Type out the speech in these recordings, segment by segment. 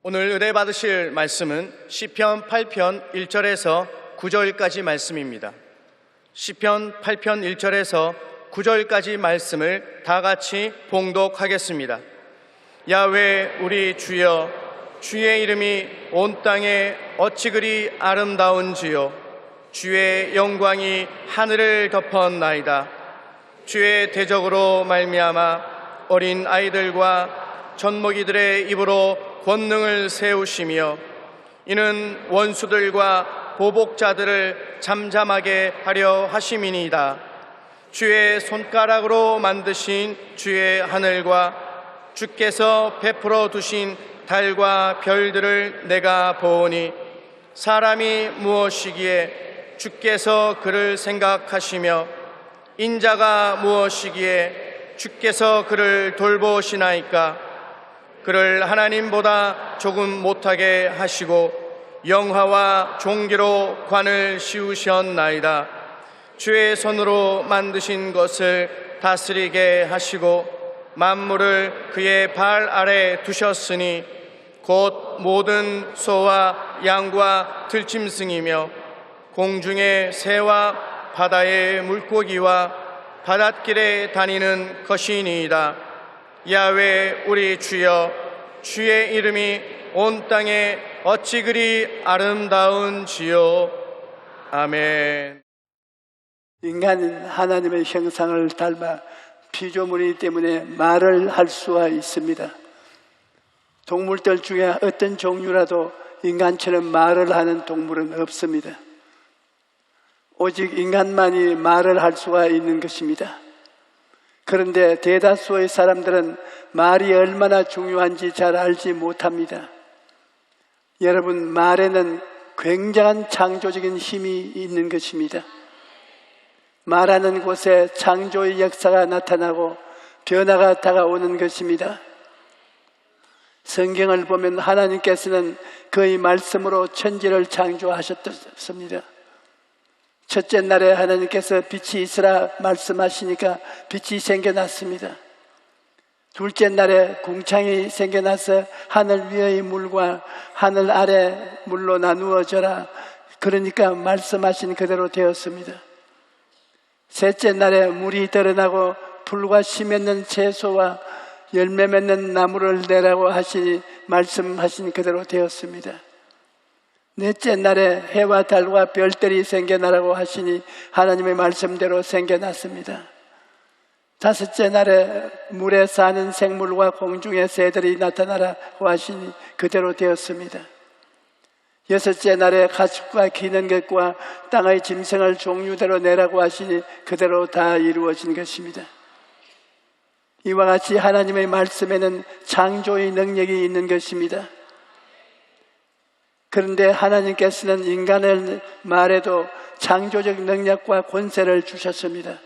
오늘 은혜 받으실 말씀은 시편 8편 1절에서 9절까지 말씀입니다. 시편 8편 1절에서 9절까지 말씀을 다 같이 봉독하겠습니다. 야훼 우리 주여, 주의 이름이 온 땅에 어찌 그리 아름다운지요. 주의 영광이 하늘을 덮었나이다. 주의 대적으로 말미암아 어린 아이들과 젖먹이들의 입으로 권능을 세우시며 이는 원수들과 보복자들을 잠잠하게 하려 하심이니이다. 주의 손가락으로 만드신 주의 하늘과 주께서 베풀어 두신 달과 별들을 내가 보오니 사람이 무엇이기에 주께서 그를 생각하시며 인자가 무엇이기에 주께서 그를 돌보시나이까. 그를 하나님보다 조금 못하게 하시고 영화와 종기로 관을 씌우셨나이다. 주의 손으로 만드신 것을 다스리게 하시고 만물을 그의 발 아래 두셨으니 곧 모든 소와 양과 들짐승이며 공중의 새와 바다의 물고기와 바닷길에 다니는 것이니이다. 야훼 우리 주여, 주의 이름이 온 땅에 어찌 그리 아름다운지요. 아멘. 인간은 하나님의 형상을 닮아 피조물이기 때문에 말을 할 수가 있습니다. 동물들 중에 어떤 종류라도 인간처럼 말을 하는 동물은 없습니다. 오직 인간만이 말을 할 수가 있는 것입니다. 그런데 대다수의 사람들은 말이 얼마나 중요한지 잘 알지 못합니다. 여러분, 말에는 굉장한 창조적인 힘이 있는 것입니다. 말하는 곳에 창조의 역사가 나타나고 변화가 다가오는 것입니다. 성경을 보면 하나님께서는 그의 말씀으로 천지를 창조하셨습니다. 첫째 날에 하나님께서 빛이 있으라 말씀하시니까 빛이 생겨났습니다. 둘째 날에 궁창이 생겨나서 하늘 위의 물과 하늘 아래 물로 나누어져라, 그러니까 말씀하신 그대로 되었습니다. 셋째 날에 물이 드러나고 풀과 씨 맺는 채소와 열매 맺는 나무를 내라고 하시니 말씀하신 그대로 되었습니다. 넷째 날에 해와 달과 별들이 생겨나라고 하시니 하나님의 말씀대로 생겨났습니다. 다섯째 날에 물에 사는 생물과 공중의 새들이 나타나라고 하시니 그대로 되었습니다. 여섯째 날에 가축과 기는 것과 땅의 짐승을 종류대로 내라고 하시니 그대로 다 이루어진 것입니다. 이와 같이 하나님의 말씀에는 창조의 능력이 있는 것입니다. 그런데 하나님께서는 인간의 말에도 창조적 능력과 권세를 주셨습니다.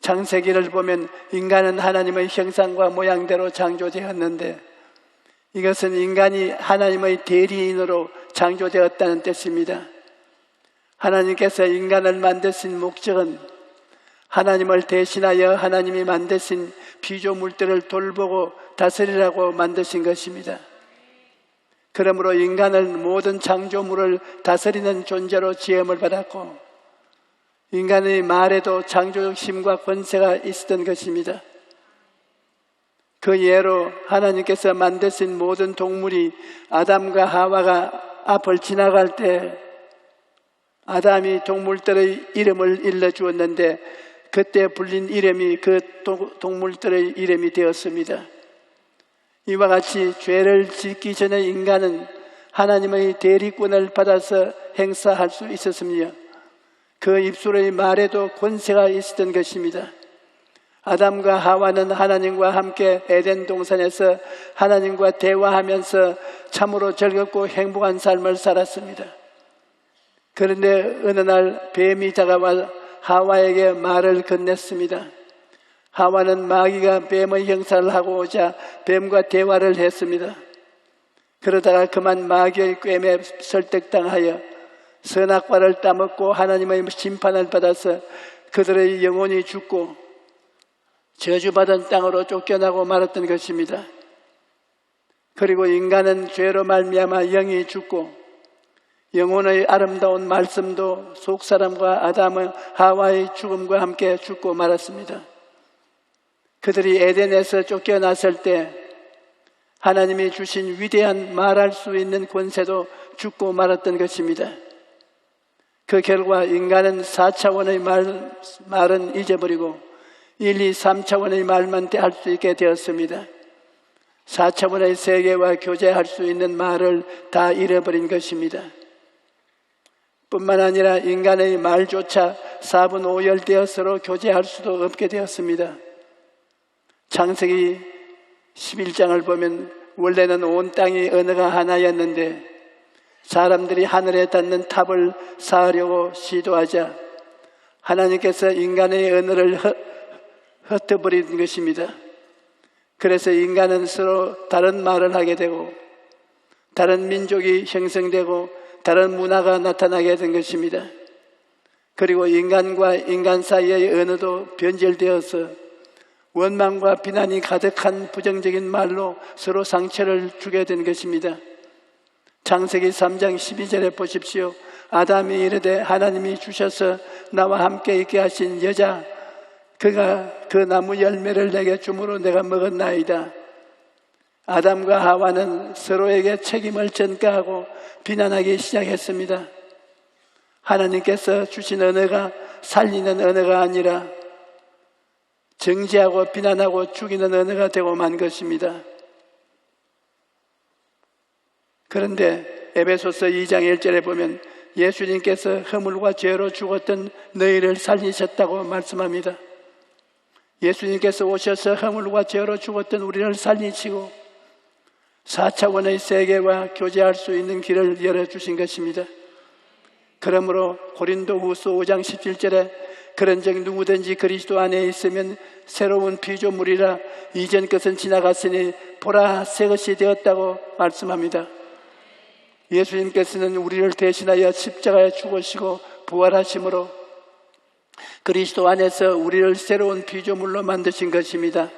창세기를 보면 인간은 하나님의 형상과 모양대로 창조되었는데 이것은 인간이 하나님의 대리인으로 창조되었다는 뜻입니다. 하나님께서 인간을 만드신 목적은 하나님을 대신하여 하나님이 만드신 피조물들을 돌보고 다스리라고 만드신 것입니다. 그러므로 인간은 모든 창조물을 다스리는 존재로 지음을 받았고 인간의 말에도 창조적 힘과 권세가 있었던 것입니다. 그 예로 하나님께서 만드신 모든 동물이 아담과 하와가 앞을 지나갈 때 아담이 동물들의 이름을 일러주었는데 그때 불린 이름이 그 동물들의 이름이 되었습니다. 이와 같이 죄를 짓기 전에 인간은 하나님의 대리권을 받아서 행사할 수 있었으며 그 입술의 말에도 권세가 있었던 것입니다. 아담과 하와는 하나님과 함께 에덴 동산에서 하나님과 대화하면서 참으로 즐겁고 행복한 삶을 살았습니다. 그런데 어느 날 뱀이 다가와 하와에게 말을 건넸습니다. 하와는 마귀가 뱀의 형상을 하고 오자 뱀과 대화를 했습니다. 그러다가 그만 마귀의 꾀에 설득당하여 선악과를 따먹고 하나님의 심판을 받아서 그들의 영혼이 죽고 저주받은 땅으로 쫓겨나고 말았던 것입니다. 그리고 인간은 죄로 말미암아 영이 죽고 영혼의 아름다운 말씀도 속사람과 아담의 하와의 죽음과 함께 죽고 말았습니다. 그들이 에덴에서 쫓겨났을 때 하나님이 주신 위대한 말할 수 있는 권세도 죽고 말았던 것입니다. 그 결과 인간은 4차원의 말은 잊어버리고 1, 2, 3차원의 말만 할 수 있게 되었습니다. 4차원의 세계와 교제할 수 있는 말을 다 잃어버린 것입니다. 뿐만 아니라 인간의 말조차 4분 5열 서로 교제할 수도 없게 되었습니다. 창세기 11장을 보면 원래는 온 땅이 언어가 하나였는데 사람들이 하늘에 닿는 탑을 쌓으려고 시도하자 하나님께서 인간의 언어를 흩어버린 것입니다. 그래서 인간은 서로 다른 말을 하게 되고 다른 민족이 형성되고 다른 문화가 나타나게 된 것입니다. 그리고 인간과 인간 사이의 언어도 변질되어서 원망과 비난이 가득한 부정적인 말로 서로 상처를 주게 된 것입니다. 창세기 3장 12절에 보십시오. 아담이 이르되 하나님이 주셔서 나와 함께 있게 하신 여자 그가 그 나무 열매를 내게 주므로 내가 먹었나이다. 아담과 하와는 서로에게 책임을 전가하고 비난하기 시작했습니다. 하나님께서 주신 언어가 살리는 언어가 아니라 정죄하고 비난하고 죽이는 언어가 되고 만 것입니다. 그런데 에베소서 2장 1절에 보면 예수님께서 허물과 죄로 죽었던 너희를 살리셨다고 말씀합니다. 예수님께서 오셔서 허물과 죄로 죽었던 우리를 살리시고 4차원의 세계와 교제할 수 있는 길을 열어주신 것입니다. 그러므로 고린도후서 5장 17절에 그런즉 누구든지 그리스도 안에 있으면 새로운 피조물이라 이전 것은 지나갔으니 보라 새 것이 되었다고 말씀합니다. 예수님께서는 우리를 대신하여 십자가에 죽으시고 부활하심으로 그리스도 안에서 우리를 새로운 피조물로 만드신 것입니다.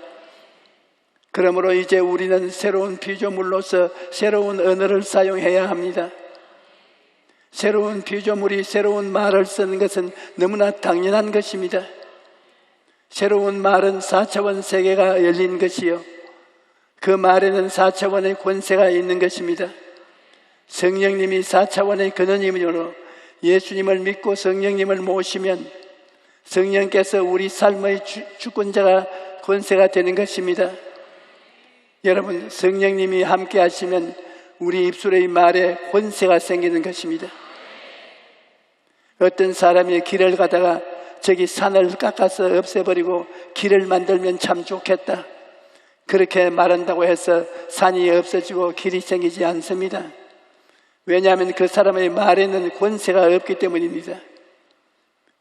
그러므로 이제 우리는 새로운 피조물로서 새로운 언어를 사용해야 합니다. 새로운 피조물이 새로운 말을 쓰는 것은 너무나 당연한 것입니다. 새로운 말은 4차원 세계가 열린 것이요 그 말에는 4차원의 권세가 있는 것입니다. 성령님이 4차원의 근원이므로 예수님을 믿고 성령님을 모시면 성령께서 우리 삶의 주권자가 권세가 되는 것입니다. 여러분, 성령님이 함께 하시면 우리 입술의 말에 권세가 생기는 것입니다. 어떤 사람이 길을 가다가 저기 산을 깎아서 없애버리고 길을 만들면 참 좋겠다, 그렇게 말한다고 해서 산이 없어지고 길이 생기지 않습니다. 왜냐하면 그 사람의 말에는 권세가 없기 때문입니다.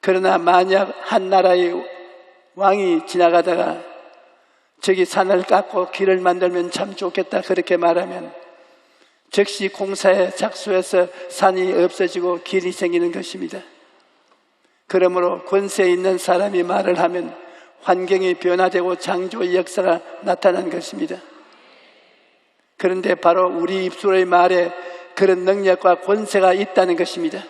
그러나 만약 한 나라의 왕이 지나가다가 저기 산을 깎고 길을 만들면 참 좋겠다 그렇게 말하면 즉시 공사에 착수해서 산이 없어지고 길이 생기는 것입니다. 그러므로 권세 있는 사람이 말을 하면 환경이 변화되고 창조의 역사가 나타난 것입니다. 그런데 바로 우리 입술의 말에 그런 능력과 권세가 있다는 것입니다.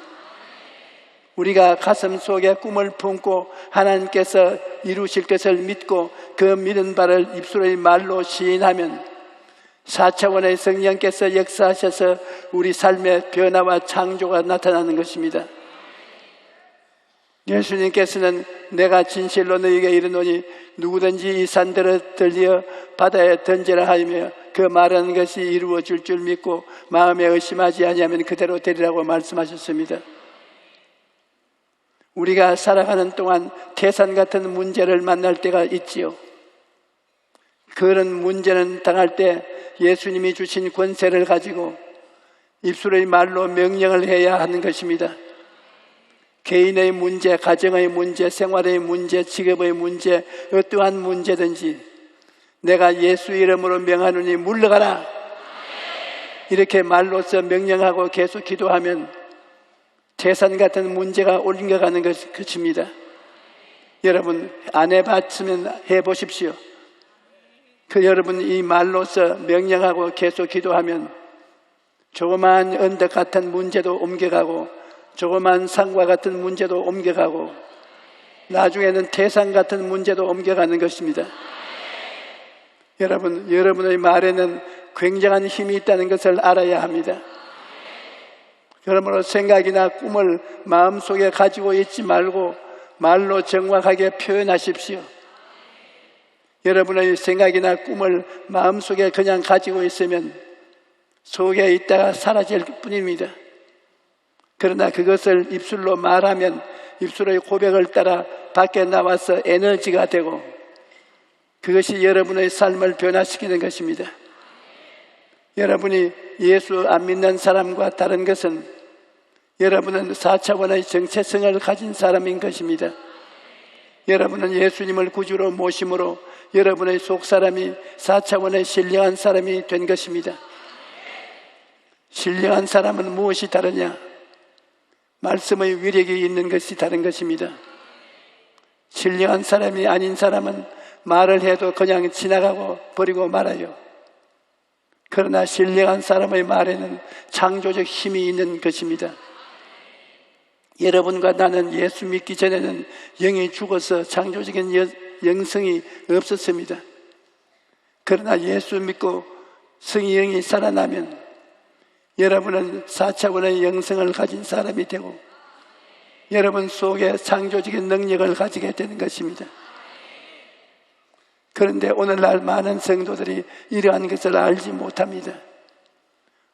우리가 가슴 속에 꿈을 품고 하나님께서 이루실 것을 믿고 그 믿은 바를 입술의 말로 시인하면 4차원의 성령께서 역사하셔서 우리 삶의 변화와 창조가 나타나는 것입니다. 예수님께서는 내가 진실로 너희에게 이르노니 누구든지 이 산들을 들려 바다에 던지라 하며 그 말하는 것이 이루어질 줄 믿고 마음에 의심하지 아니하면 그대로 되리라고 말씀하셨습니다. 우리가 살아가는 동안 태산 같은 문제를 만날 때가 있지요. 그런 문제는 당할 때 예수님이 주신 권세를 가지고 입술의 말로 명령을 해야 하는 것입니다. 개인의 문제, 가정의 문제, 생활의 문제, 직업의 문제, 어떠한 문제든지 내가 예수 이름으로 명하노니 물러가라, 이렇게 말로써 명령하고 계속 기도하면 태산 같은 문제가 옮겨가는 것입니다. 여러분, 안 해봤으면 해보십시오. 여러분 이 말로서 명령하고 계속 기도하면 조그마한 언덕 같은 문제도 옮겨가고 조그마한 산과 같은 문제도 옮겨가고 나중에는 태산 같은 문제도 옮겨가는 것입니다. 여러분, 여러분의 말에는 굉장한 힘이 있다는 것을 알아야 합니다. 그러므로 생각이나 꿈을 마음속에 가지고 있지 말고 말로 정확하게 표현하십시오. 여러분의 생각이나 꿈을 마음속에 그냥 가지고 있으면 속에 있다가 사라질 뿐입니다. 그러나 그것을 입술로 말하면 입술의 고백을 따라 밖에 나와서 에너지가 되고 그것이 여러분의 삶을 변화시키는 것입니다. 여러분이 예수 안 믿는 사람과 다른 것은 여러분은 4차원의 정체성을 가진 사람인 것입니다. 여러분은 예수님을 구주로 모심으로 여러분의 속사람이 4차원의 신령한 사람이 된 것입니다. 신령한 사람은 무엇이 다르냐? 말씀의 위력이 있는 것이 다른 것입니다. 신령한 사람이 아닌 사람은 말을 해도 그냥 지나가고 버리고 말아요. 그러나 신령한 사람의 말에는 창조적 힘이 있는 것입니다. 여러분과 나는 예수 믿기 전에는 영이 죽어서 창조적인 영성이 없었습니다. 그러나 예수 믿고 성의 영이 살아나면 여러분은 4차원의 영성을 가진 사람이 되고 여러분 속에 창조적인 능력을 가지게 되는 것입니다. 그런데 오늘날 많은 성도들이 이러한 것을 알지 못합니다.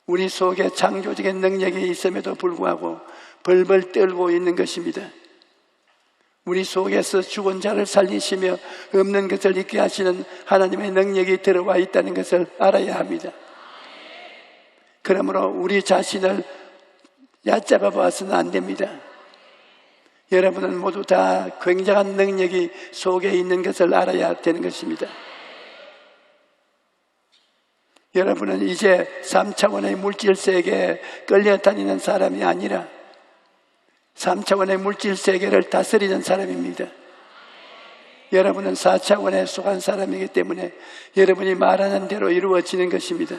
우리 속에 창조적인 능력이 있음에도 불구하고 벌벌 떨고 있는 것입니다. 우리 속에서 죽은 자를 살리시며 없는 것을 있게 하시는 하나님의 능력이 들어와 있다는 것을 알아야 합니다. 그러므로 우리 자신을 얕잡아 봐서는 안 됩니다. 여러분은 모두 다 굉장한 능력이 속에 있는 것을 알아야 되는 것입니다. 여러분은 이제 3차원의 물질세계에 끌려다니는 사람이 아니라 3차원의 물질세계를 다스리는 사람입니다. 여러분은 4차원에 속한 사람이기 때문에 여러분이 말하는 대로 이루어지는 것입니다.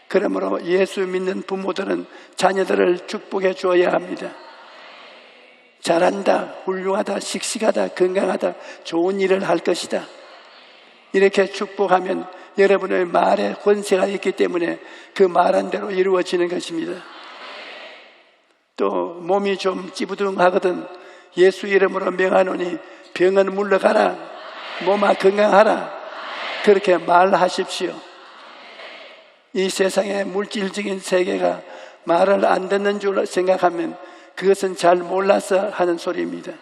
그러므로 예수 믿는 부모들은 자녀들을 축복해 주어야 합니다. 잘한다, 훌륭하다, 씩씩하다, 건강하다, 좋은 일을 할 것이다. 이렇게 축복하면 여러분의 말에 권세가 있기 때문에 그 말한 대로 이루어지는 것입니다. 또 몸이 좀 찌부둥하거든 예수 이름으로 명하노니 병은 물러가라, 몸아 건강하라, 그렇게 말하십시오. 이 세상의 물질적인 세계가 말을 안 듣는 줄 생각하면 그것은 잘 몰라서 하는 소리입니다.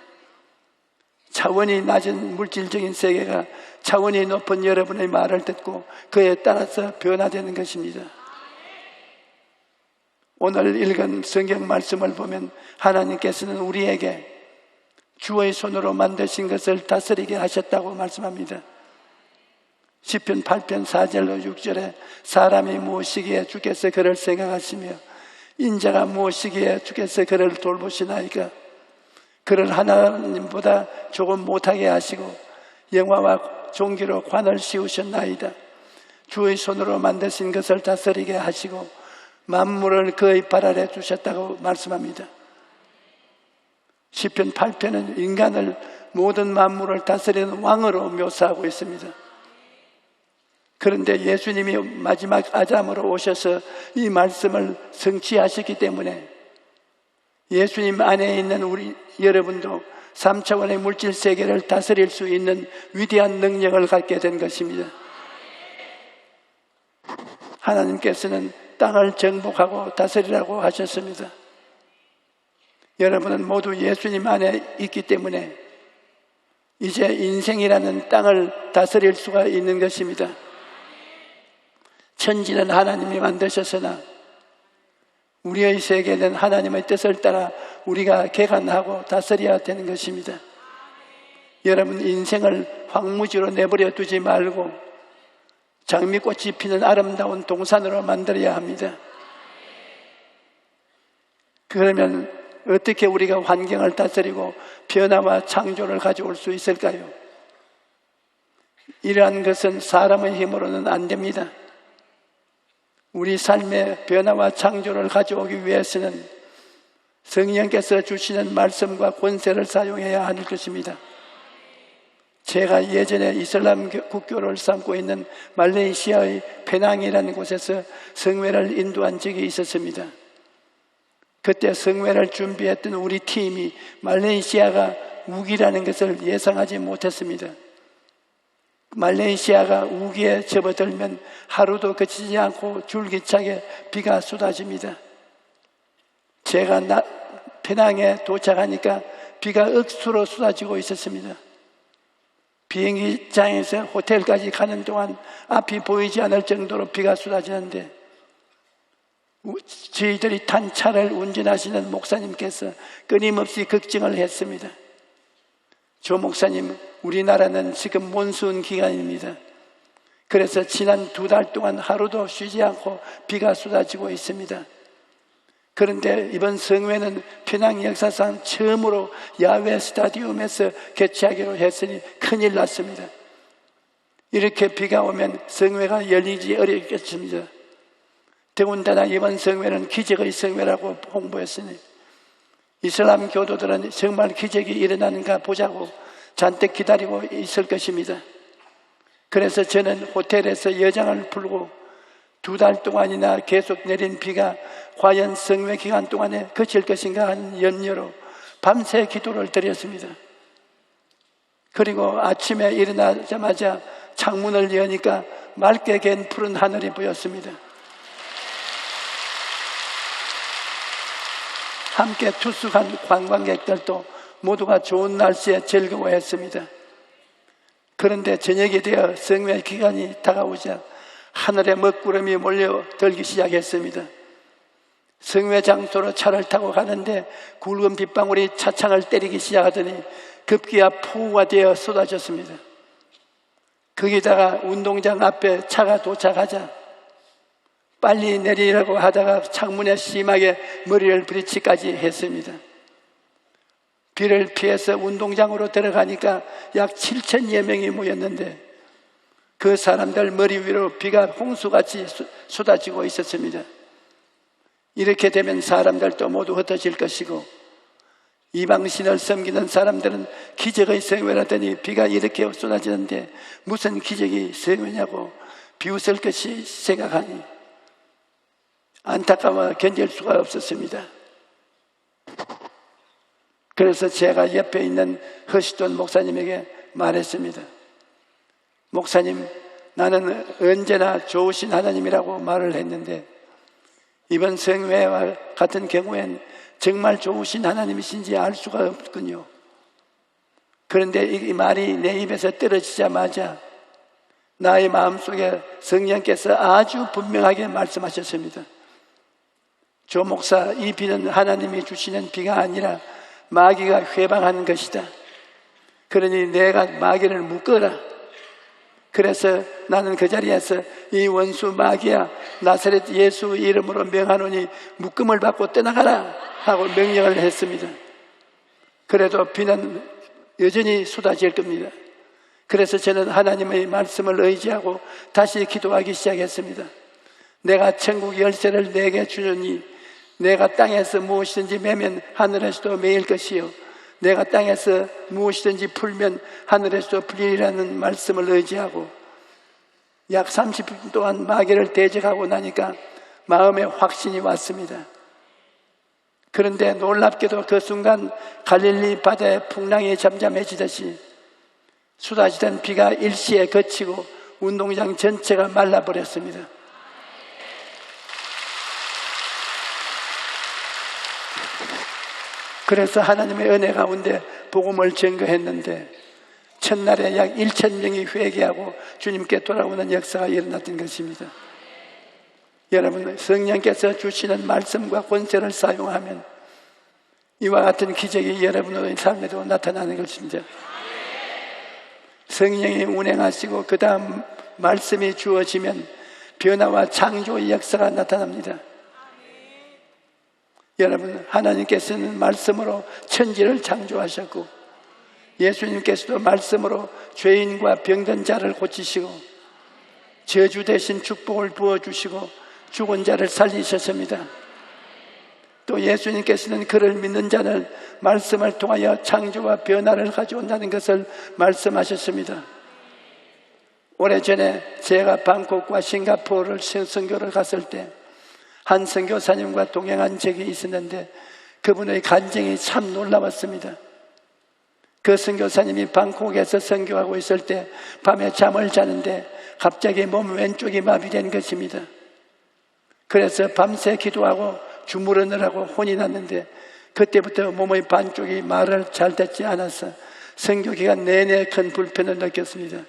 차원이 낮은 물질적인 세계가 차원이 높은 여러분의 말을 듣고 그에 따라서 변화되는 것입니다. 오늘 읽은 성경 말씀을 보면 하나님께서는 우리에게 주의 손으로 만드신 것을 다스리게 하셨다고 말씀합니다. 시편 8편 4절로 6절에 사람이 무엇이기에 주께서 그를 생각하시며 인자가 무엇이기에 주께서 그를 돌보시나이까. 그를 하나님보다 조금 못하게 하시고 영화와 존귀로 관을 씌우셨나이다. 주의 손으로 만드신 것을 다스리게 하시고 만물을 그의 발 아래 두셨다고 말씀합니다. 시편 8편은 인간을 모든 만물을 다스리는 왕으로 묘사하고 있습니다. 그런데 예수님이 마지막 아담으로 오셔서 이 말씀을 성취하셨기 때문에 예수님 안에 있는 우리 여러분도 3차원의 물질 세계를 다스릴 수 있는 위대한 능력을 갖게 된 것입니다. 하나님께서는 땅을 정복하고 다스리라고 하셨습니다. 여러분은 모두 예수님 안에 있기 때문에 이제 인생이라는 땅을 다스릴 수가 있는 것입니다. 천지는 하나님이 만드셨으나 우리의 세계는 하나님의 뜻을 따라 우리가 개관하고 다스려야 되는 것입니다. 여러분 인생을 황무지로 내버려 두지 말고 장미꽃이 피는 아름다운 동산으로 만들어야 합니다. 그러면 어떻게 우리가 환경을 다스리고 변화와 창조를 가져올 수 있을까요? 이러한 것은 사람의 힘으로는 안 됩니다. 우리 삶의 변화와 창조를 가져오기 위해서는 성령께서 주시는 말씀과 권세를 사용해야 하는 것입니다. 제가 예전에 이슬람 국교를 삼고 있는 말레이시아의 페낭이라는 곳에서 성회를 인도한 적이 있었습니다. 그때 성회를 준비했던 우리 팀이 말레이시아가 우기라는 것을 예상하지 못했습니다. 말레이시아가 우기에 접어들면 하루도 그치지 않고 줄기차게 비가 쏟아집니다. 제가 페낭에 도착하니까 비가 억수로 쏟아지고 있었습니다. 비행기장에서 호텔까지 가는 동안 앞이 보이지 않을 정도로 비가 쏟아지는데 저희들이 탄 차를 운전하시는 목사님께서 끊임없이 걱정을 했습니다. 조 목사님, 우리나라는 지금 몬순 기간입니다. 그래서 지난 2달 동안 하루도 쉬지 않고 비가 쏟아지고 있습니다. 그런데 이번 성회는 페낭 역사상 처음으로 야외 스타디움에서 개최하기로 했으니 큰일 났습니다. 이렇게 비가 오면 성회가 열리지 어렵겠습니다. 더군다나 이번 성회는 기적의 성회라고 홍보했으니 이슬람 교도들은 정말 기적이 일어나는가 보자고 잔뜩 기다리고 있을 것입니다. 그래서 저는 호텔에서 여장을 풀고 2달 동안이나 계속 내린 비가 과연 성회 기간 동안에 그칠 것인가 하는 염려로 밤새 기도를 드렸습니다. 그리고 아침에 일어나자마자 창문을 여니까 맑게 갠 푸른 하늘이 보였습니다. 함께 투숙한 관광객들도 모두가 좋은 날씨에 즐거워했습니다. 그런데 저녁이 되어 성회 기간이 다가오자 하늘에 먹구름이 몰려들기 시작했습니다. 성회 장소로 차를 타고 가는데 굵은 빗방울이 차창을 때리기 시작하더니 급기야 폭우가 되어 쏟아졌습니다. 거기다가 운동장 앞에 차가 도착하자 빨리 내리라고 하다가 창문에 심하게 머리를 부딪히기까지 했습니다. 비를 피해서 운동장으로 들어가니까 약 7,000여 명이 모였는데 그 사람들 머리 위로 비가 홍수같이 쏟아지고 있었습니다. 이렇게 되면 사람들도 모두 흩어질 것이고 이방신을 섬기는 사람들은 기적의 성회라더니 비가 이렇게 쏟아지는데 무슨 기적이 성회냐고 비웃을 것이 생각하니 안타까워 견딜 수가 없었습니다. 그래서 제가 옆에 있는 허시돈 목사님에게 말했습니다. 목사님, 나는 언제나 좋으신 하나님이라고 말을 했는데 이번 성회와 같은 경우엔 정말 좋으신 하나님이신지 알 수가 없군요. 그런데 이 말이 내 입에서 떨어지자마자 나의 마음속에 성령께서 아주 분명하게 말씀하셨습니다. 조 목사, 이 비는 하나님이 주시는 비가 아니라 마귀가 회방하는 것이다. 그러니 내가 마귀를 묶어라. 그래서 나는 그 자리에서 이 원수 마귀야, 나사렛 예수 이름으로 명하노니 묶음을 받고 떠나가라 하고 명령을 했습니다. 그래도 비는 여전히 쏟아질 겁니다. 그래서 저는 하나님의 말씀을 의지하고 다시 기도하기 시작했습니다. 내가 천국 열쇠를 내게 주느니 내가 땅에서 무엇이든지 매면 하늘에서도 매일 것이요 내가 땅에서 무엇이든지 풀면 하늘에서도 풀리라는 말씀을 의지하고 약 30분 동안 마귀를 대적하고 나니까 마음에 확신이 왔습니다. 그런데 놀랍게도 그 순간 갈릴리 바다의 풍랑이 잠잠해지듯이 쏟아지던 비가 일시에 그치고 운동장 전체가 말라버렸습니다. 그래서 하나님의 은혜 가운데 복음을 증거했는데 첫날에 약 1,000명이 회개하고 주님께 돌아오는 역사가 일어났던 것입니다. 여러분, 성령께서 주시는 말씀과 권세를 사용하면 이와 같은 기적이 여러분의 삶에도 나타나는 것입니다. 성령이 운행하시고 그 다음 말씀이 주어지면 변화와 창조의 역사가 나타납니다. 여러분, 하나님께서는 말씀으로 천지를 창조하셨고 예수님께서도 말씀으로 죄인과 병든 자를 고치시고 저주 대신 축복을 부어주시고 죽은 자를 살리셨습니다. 또 예수님께서는 그를 믿는 자는 말씀을 통하여 창조와 변화를 가져온다는 것을 말씀하셨습니다. 오래전에 제가 방콕과 싱가포르를 선교를 갔을 때 한 선교사님과 동행한 적이 있었는데 그분의 간증이 참 놀라웠습니다. 그 선교사님이 방콕에서 선교하고 있을 때 밤에 잠을 자는데 갑자기 몸 왼쪽이 마비된 것입니다. 그래서 밤새 기도하고 주무르느라고 혼이 났는데 그때부터 몸의 반쪽이 말을 잘 듣지 않아서 선교 기간 내내 큰 불편을 느꼈습니다.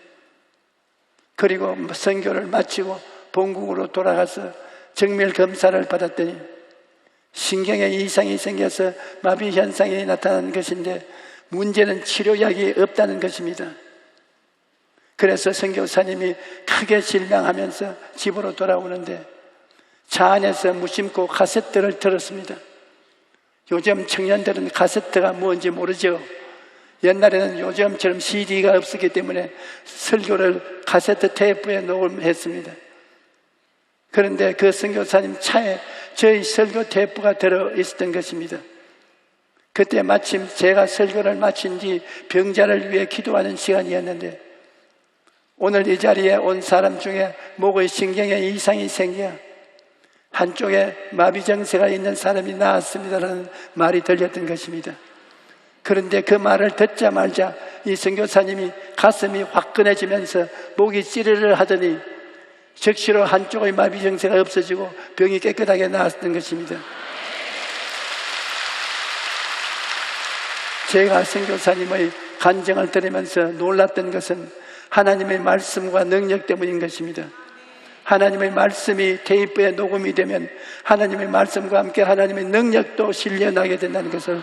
그리고 선교를 마치고 본국으로 돌아가서 정밀 검사를 받았더니 신경에 이상이 생겨서 마비 현상이 나타난 것인데 문제는 치료약이 없다는 것입니다. 그래서 선교사님이 크게 실망하면서 집으로 돌아오는데 차 안에서 무심코 카세트를 들었습니다. 요즘 청년들은 카세트가 뭔지 모르죠. 옛날에는 요즘처럼 CD가 없었기 때문에 설교를 카세트 테이프에 녹음했습니다. 그런데 그 선교사님 차에 저희 설교 테이프가 들어있었던 것입니다. 그때 마침 제가 설교를 마친 뒤 병자를 위해 기도하는 시간이었는데 오늘 이 자리에 온 사람 중에 목의 신경에 이상이 생겨 한쪽에 마비 증세가 있는 사람이 나왔습니다라는 말이 들렸던 것입니다. 그런데 그 말을 듣자마자 이 선교사님이 가슴이 화끈해지면서 목이 찌르르 하더니 즉시로 한쪽의 마비 증세가 없어지고 병이 깨끗하게 나았던 것입니다. 제가 선교사님의 간증을 들으면서 놀랐던 것은 하나님의 말씀과 능력 때문인 것입니다. 하나님의 말씀이 테이프에 녹음이 되면 하나님의 말씀과 함께 하나님의 능력도 실려나게 된다는 것을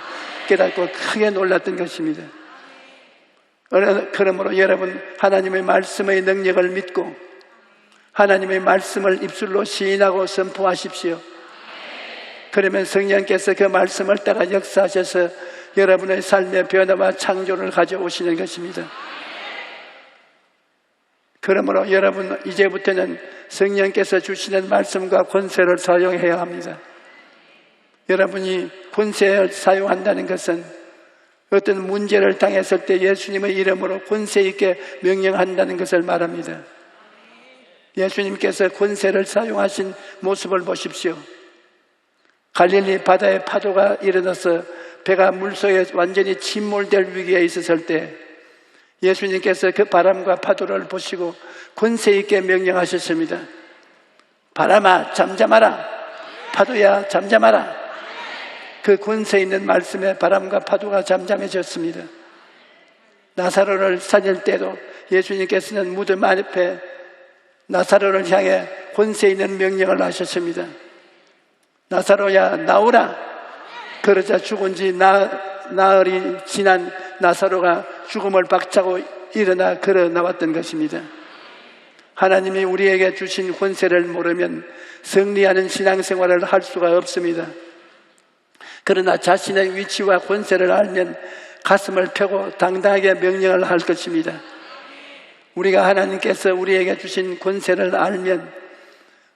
깨닫고 크게 놀랐던 것입니다. 그러므로 여러분 하나님의 말씀의 능력을 믿고 하나님의 말씀을 입술로 시인하고 선포하십시오. 그러면 성령께서 그 말씀을 따라 역사하셔서 여러분의 삶의 변화와 창조를 가져오시는 것입니다. 그러므로 여러분 이제부터는 성령께서 주시는 말씀과 권세를 사용해야 합니다. 여러분이 권세를 사용한다는 것은 어떤 문제를 당했을 때 예수님의 이름으로 권세 있게 명령한다는 것을 말합니다. 예수님께서 권세를 사용하신 모습을 보십시오. 갈릴리 바다에 파도가 일어나서 배가 물속에 완전히 침몰될 위기에 있었을 때 예수님께서 그 바람과 파도를 보시고 권세 있게 명령하셨습니다. 바람아 잠잠하라, 파도야 잠잠하라. 그 권세 있는 말씀에 바람과 파도가 잠잠해졌습니다. 나사로를 살릴 때도 예수님께서는 무덤 앞에 나사로를 향해 권세 있는 명령을 하셨습니다. 나사로야 나오라. 그러자 죽은 지 나흘이 지난 나사로가 죽음을 박차고 일어나 걸어 나왔던 것입니다. 하나님이 우리에게 주신 권세를 모르면 승리하는 신앙생활을 할 수가 없습니다. 그러나 자신의 위치와 권세를 알면 가슴을 펴고 당당하게 명령을 할 것입니다. 우리가 하나님께서 우리에게 주신 권세를 알면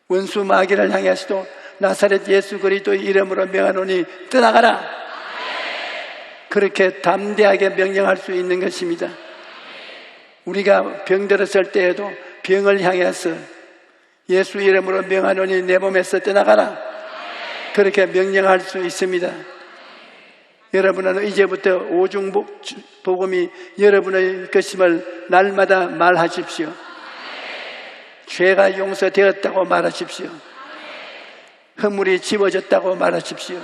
원수 마귀를 향해서도 나사렛 예수 그리스도의 이름으로 명하노니 떠나가라. 그렇게 담대하게 명령할 수 있는 것입니다. 우리가 병들었을 때에도 병을 향해서 예수 이름으로 명하노니 내 몸에서 떠나가라. 그렇게 명령할 수 있습니다. 여러분은 이제부터 오중복음이 여러분의 것임을 날마다 말하십시오. 죄가 용서되었다고 말하십시오. 허물이 지워졌다고 말하십시오.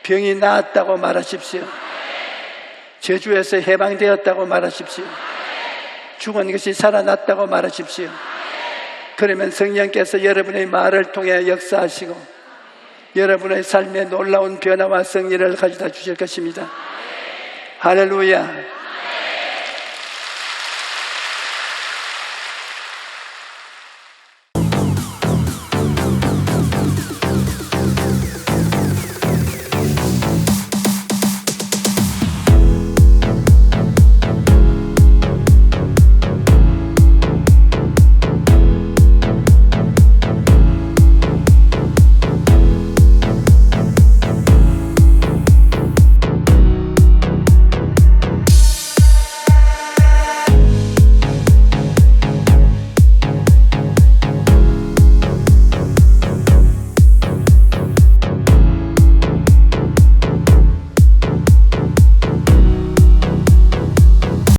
병이 나았다고 말하십시오. 저주에서 해방되었다고 말하십시오. 죽은 것이 살아났다고 말하십시오. 그러면 성령께서 여러분의 말을 통해 역사하시고 여러분의 삶에 놀라운 변화와 승리를 가져다 주실 것입니다. 할렐루야.